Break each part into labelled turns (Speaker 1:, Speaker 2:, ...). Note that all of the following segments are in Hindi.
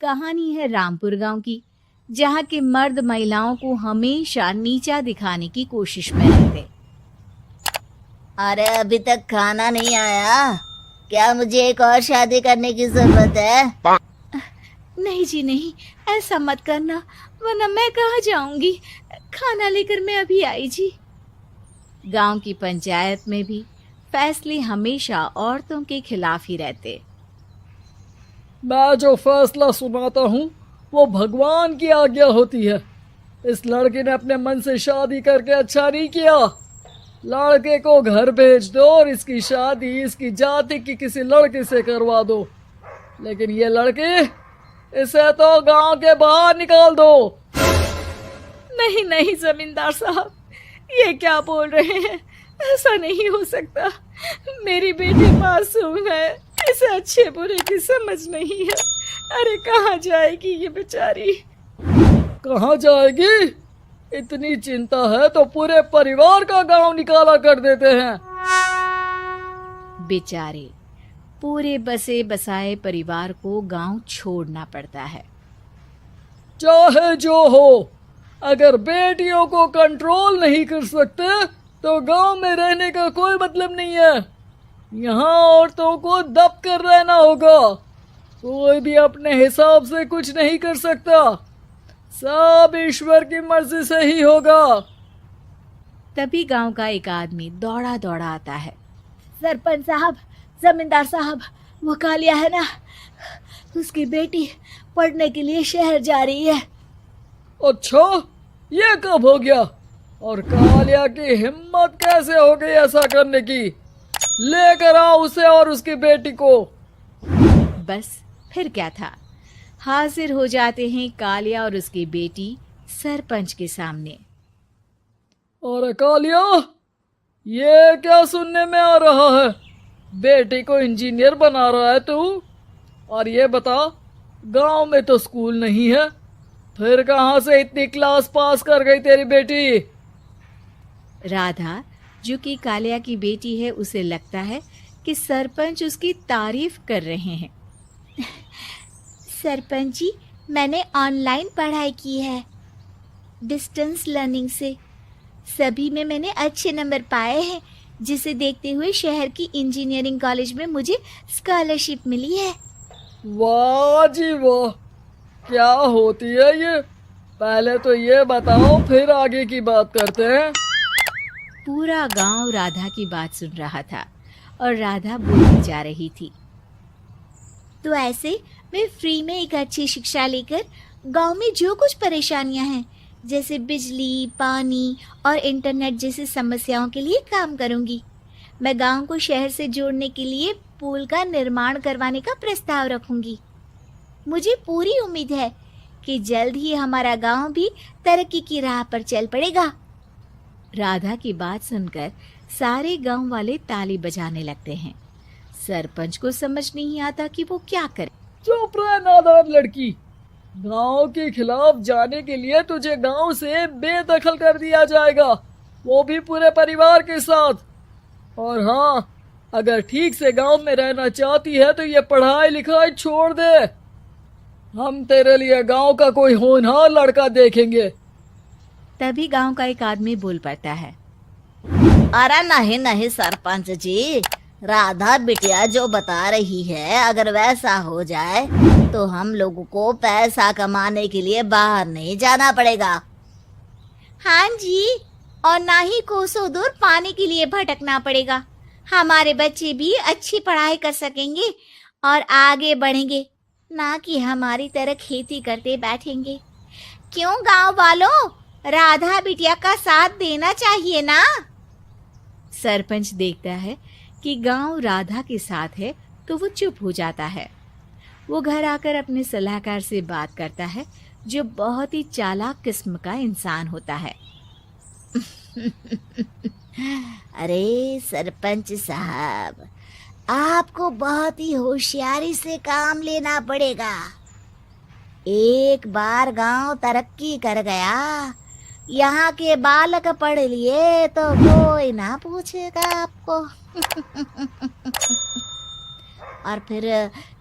Speaker 1: कहानी है रामपुर गांव की, जहां के मर्द महिलाओं को हमेशा नीचा दिखाने की कोशिश में रहते।
Speaker 2: अरे अभी तक खाना नहीं आया, क्या मुझे एक और शादी करने की जरूरत है?
Speaker 1: नहीं जी नहीं, ऐसा मत करना, वरना मैं कहाँ जाऊंगी। खाना लेकर मैं अभी आई जी। गांव की पंचायत में भी फैसले हमेशा औरतों के खिलाफ ही रहते।
Speaker 3: मैं जो फैसला सुनाता हूँ वो भगवान की आज्ञा होती है। इस लड़के ने अपने मन से शादी करके अच्छा नहीं किया। लड़के को घर भेज दो और इसकी शादी इसकी जाति की किसी लड़के से करवा दो। लेकिन ये लड़के, इसे तो गांव के बाहर निकाल दो।
Speaker 1: नहीं नहीं जमींदार साहब, ये क्या बोल रहे हैं? ऐसा नहीं हो सकता। मेरी बेटी मासूम है, इसे अच्छे बुरे की समझ नहीं है। अरे कहाँ जाएगी ये बेचारी?
Speaker 3: कहाँ जाएगी? इतनी चिंता है तो पूरे परिवार का गांव निकाला कर देते हैं।
Speaker 1: बेचारे पूरे बसे बसाए परिवार को गांव छोड़ना पड़ता है।
Speaker 3: चाहे जो हो, अगर बेटियों को कंट्रोल नहीं कर सकते तो गांव में रहने का कोई मतलब नहीं है। यहाँ औरतों को दब कर रहना होगा। कोई भी अपने हिसाब से कुछ नहीं कर सकता, सब ईश्वर की मर्जी से ही होगा।
Speaker 1: तभी गांव का एक आदमी दौड़ा दौड़ा आता है। सरपंच साहब, जमींदार साहब, वो कालिया है ना, उसकी बेटी पढ़ने के लिए शहर जा रही है।
Speaker 3: अच्छा, ये कब हो गया? और कालिया की हिम्मत कैसे हो गई ऐसा करने की? लेकर आओ उसे और उसकी बेटी को।
Speaker 1: बस फिर क्या था, हाजिर हो जाते हैं कालिया और उसकी बेटी सरपंच के सामने।
Speaker 3: और कालिया, ये क्या सुनने में आ रहा है? बेटी को इंजीनियर बना रहा है तू? और ये बता, गांव में तो स्कूल नहीं है, फिर कहां से इतनी क्लास पास कर गई तेरी बेटी?
Speaker 1: राधा, जो कि कालिया की बेटी है, उसे लगता है कि सरपंच उसकी तारीफ कर रहे हैं। सरपंच जी, मैंने ऑनलाइन पढ़ाई की है, डिस्टेंस लर्निंग से। सभी में मैंने अच्छे नंबर पाए हैं, जिसे देखते हुए शहर की इंजीनियरिंग कॉलेज में मुझे स्कॉलरशिप मिली है।
Speaker 3: वाह जी वाह, क्या होती है ये? पहले तो ये बताओ, फिर आगे की बात करते हैं।
Speaker 1: पूरा गांव राधा की बात सुन रहा था और राधा बोलती जा रही थी। तो ऐसे मैं फ्री में एक अच्छी शिक्षा लेकर गांव में जो कुछ परेशानियां हैं, जैसे बिजली, पानी और इंटरनेट जैसी समस्याओं के लिए काम करूंगी। मैं गांव को शहर से जोड़ने के लिए पुल का निर्माण करवाने का प्रस्ताव रखूंगी। मुझे पूरी उम्मीद है कि जल्द ही हमारा गांव भी तरक्की की राह पर चल पड़ेगा। राधा की बात सुनकर सारे गांव वाले ताली बजाने लगते हैं। सरपंच को समझ नहीं आता कि वो क्या करे।
Speaker 3: चुप रह नादान लड़की, गांव के खिलाफ जाने के लिए तुझे गांव से बेदखल कर दिया जाएगा, वो भी पूरे परिवार के साथ। और हाँ, अगर ठीक से गांव में रहना चाहती है तो ये पढ़ाई लिखाई छोड़ दे। हम तेरे लिए गांव का कोई होनहार लड़का देखेंगे।
Speaker 1: तभी गांव का एक आदमी बोल पड़ता है।
Speaker 2: अरे नहीं नहीं सरपंच जी, राधा बिटिया जो बता रही है, अगर वैसा हो जाए तो हम लोगों को पैसा कमाने के लिए बाहर नहीं जाना पड़ेगा।
Speaker 1: हाँ जी, और ना ही कोसों दूर पानी के लिए भटकना पड़ेगा। हमारे बच्चे भी अच्छी पढ़ाई कर सकेंगे और आगे बढ़ेंगे, ना कि हमारी तरह खेती करते बैठेंगे। क्यों गांव वालों, राधा बिटिया का साथ देना चाहिए ना। सरपंच देखता है कि गांव राधा के साथ है तो वो चुप हो जाता है। वो घर आकर अपने सलाहकार से बात करता है, जो बहुत ही चालाक किस्म का इंसान होता है।
Speaker 2: अरे सरपंच साहब, आपको बहुत ही होशियारी से काम लेना पड़ेगा। एक बार गांव तरक्की कर गया, यहाँ के बालक पढ़ लिए तो कोई ना पूछेगा आपको। और फिर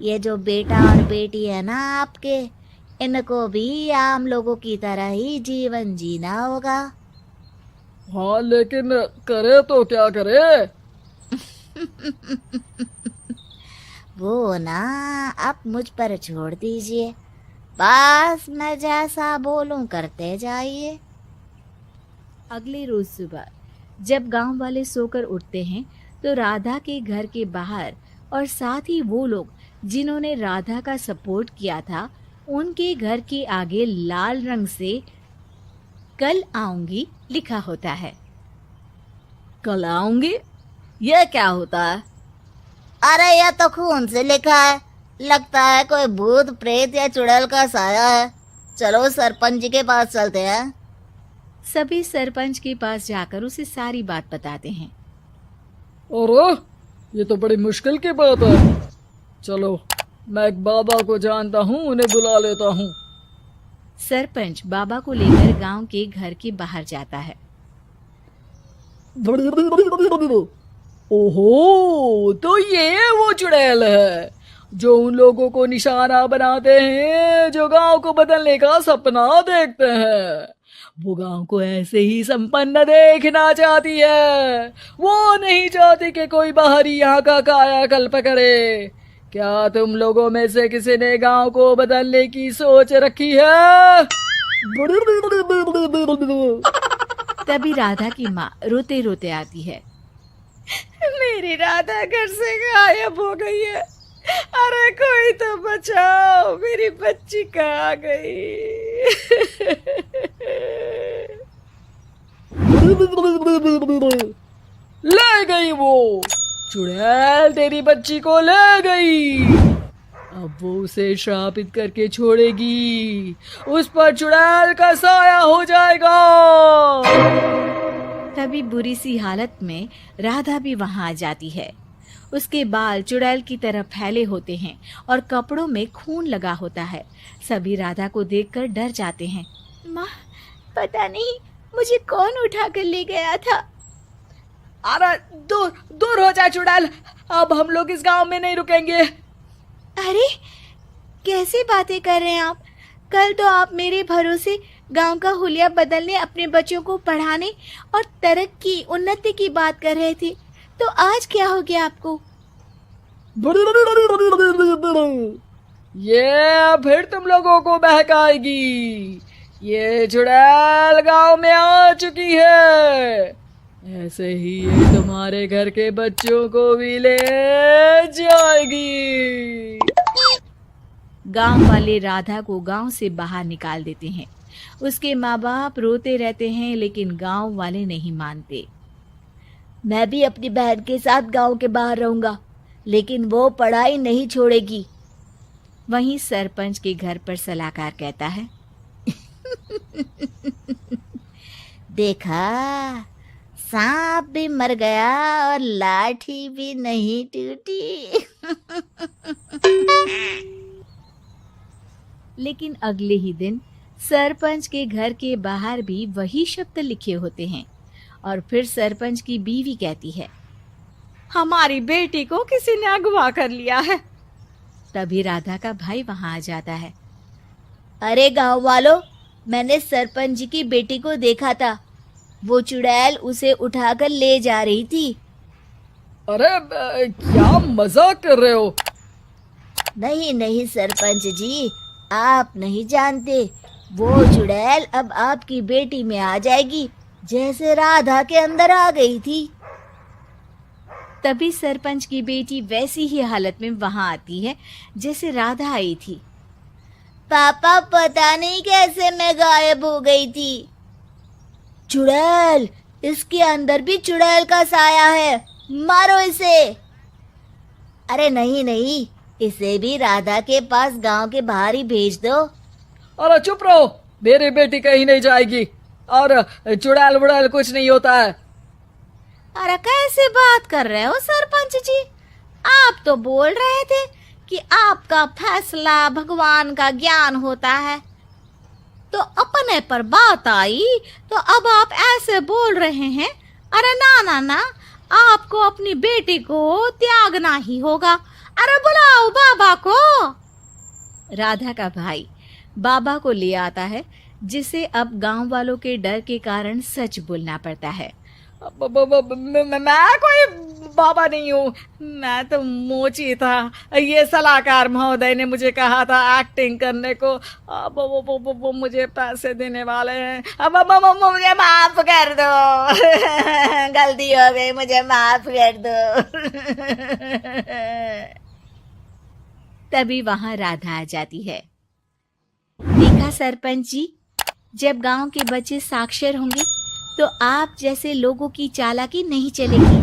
Speaker 2: ये जो बेटा और बेटी है ना आपके, इनको भी आम लोगों की तरह ही जीवन जीना होगा।
Speaker 3: हाँ, लेकिन करे तो क्या करे?
Speaker 2: वो ना आप मुझ पर छोड़ दीजिए, बस मैं जैसा बोलूं करते जाइए।
Speaker 1: अगले रोज सुबह जब गांव वाले सोकर उठते हैं तो राधा के घर के बाहर और साथ ही वो लोग जिन्होंने राधा का सपोर्ट किया था उनके घर के आगे लाल रंग से कल आऊंगी लिखा होता है।
Speaker 2: कल आऊंगी, ये क्या होता है? अरे यह तो खून से लिखा है, लगता है कोई भूत प्रेत या चुड़ैल का साया है। चलो सरपंच जी के पास चलते हैं।
Speaker 1: सभी सरपंच के पास जाकर उसे सारी बात बताते हैं।
Speaker 3: और ये तो बड़ी मुश्किल की बात है। चलो, मैं एक बाबा को जानता हूँ, उन्हें बुला लेता हूँ।
Speaker 1: सरपंच बाबा को लेकर गांव के घर के बाहर जाता है।
Speaker 3: ओहो, तो ये वो चुड़ैल है जो उन लोगों को निशाना बनाते हैं जो गांव को बदलने का सपना देखते हैं। वो गांव को ऐसे ही संपन्न देखना चाहती है। वो नहीं चाहती कि कोई बाहरी यहाँ का कायाकल्प करे। क्या तुम लोगों में से किसी ने गांव को बदलने की सोच रखी है?
Speaker 1: तभी राधा की माँ रोते रोते आती है।
Speaker 4: मेरी राधा घर से गायब हो गई है। अरे कोई तो बचाओ, मेरी बच्ची कहाँ गई?
Speaker 3: ले गई वो चुड़ैल, तेरी बच्ची को ले गई। अब वो उसे श्रापित करके छोड़ेगी, उस पर चुड़ैल का साया हो जाएगा।
Speaker 1: तभी बुरी सी हालत में राधा भी वहां आ जाती है। उसके बाल चुड़ैल की तरह फैले होते हैं और कपड़ों में खून लगा होता है। सभी राधा को देखकर डर जाते हैं।
Speaker 4: माँ, पता नहीं मुझे कौन उठा कर ले गया था।
Speaker 3: अरे दूर दूर हो जा चुड़ैल, अब हम लोग इस गांव में नहीं रुकेंगे।
Speaker 4: अरे कैसी बातें कर रहे हैं आप? कल तो आप मेरे भरोसे गांव का हुलिया बदलने, अपने बच्चों को पढ़ाने और तरक्की उन्नति की बात कर रहे थे, तो आज क्या हो गया आपको?
Speaker 3: ये फिर तुम लोगों को बहकाएगी। ये चुड़ैल गांव में आ चुकी है, ऐसे ही ये तुम्हारे घर के बच्चों को भी ले जाएगी।
Speaker 1: गांव वाले राधा को गांव से बाहर निकाल देते हैं। उसके माँ बाप रोते रहते हैं लेकिन गांव वाले नहीं मानते।
Speaker 2: मैं भी अपनी बहन के साथ गांव के बाहर रहूंगा, लेकिन वो पढ़ाई नहीं छोड़ेगी।
Speaker 1: वहीं सरपंच के घर पर सलाहकार कहता है।
Speaker 2: देखा, सांप भी मर गया और लाठी भी नहीं टूटी।
Speaker 1: लेकिन अगले ही दिन सरपंच के घर के बाहर भी वही शब्द लिखे होते हैं और फिर सरपंच की बीवी कहती है,
Speaker 4: हमारी बेटी को किसी ने अगवा कर लिया है।
Speaker 1: तभी राधा का भाई वहां आ जाता है।
Speaker 2: अरे गांव वालों, मैंने सरपंच जी की बेटी को देखा था। वो चुड़ैल उसे उठाकर ले जा रही थी।
Speaker 3: अरे क्या मजाक कर रहे हो?
Speaker 2: नहीं नहीं सरपंच जी, आप नहीं जानते। वो चुड़ैल अब आपकी बेटी में आ जाएगी, जैसे राधा के अंदर आ गई थी।
Speaker 1: तभी सरपंच की बेटी वैसी ही हालत में वहां आती है जैसे राधा आई थी।
Speaker 2: पापा, पता नहीं कैसे मैं गायब हो गई थी। चुड़ैल, इसके अंदर भी चुड़ैल का साया है, मारो इसे। अरे नहीं नहीं, इसे भी राधा के पास गांव के बाहर ही भेज दो।
Speaker 3: अरे चुप रहो, मेरी बेटी कहीं नहीं जाएगी और चुड़ैल वुड़ैल कुछ नहीं होता है।
Speaker 4: अरे कैसे बात कर रहे हो सरपंच जी? आप तो बोल रहे थे कि आपका फैसला भगवान का ज्ञान होता है, तो अपने पर बात आई तो अब आप ऐसे बोल रहे हैं। अरे ना ना ना, आपको अपनी बेटी को त्यागना ही होगा। अरे बुलाओ बाबा को।
Speaker 1: राधा का भाई बाबा को ले आता है, जिसे अब गांव वालों के डर के कारण सच बोलना पड़ता है।
Speaker 3: मैं कोई बाबा नहीं हूँ, मैं तो मोची था। ये सलाहकार महोदय ने मुझे कहा था एक्टिंग करने को। अब वो मुझे पैसे देने वाले हैं। अब मुझे माफ कर दो।
Speaker 2: गलती हो गई, मुझे माफ कर दो।
Speaker 1: तभी वहां राधा आ जाती है। देखा सरपंच जी, जब गांव के बच्चे साक्षर होंगे तो आप जैसे लोगों की चालाकी नहीं चलेगी।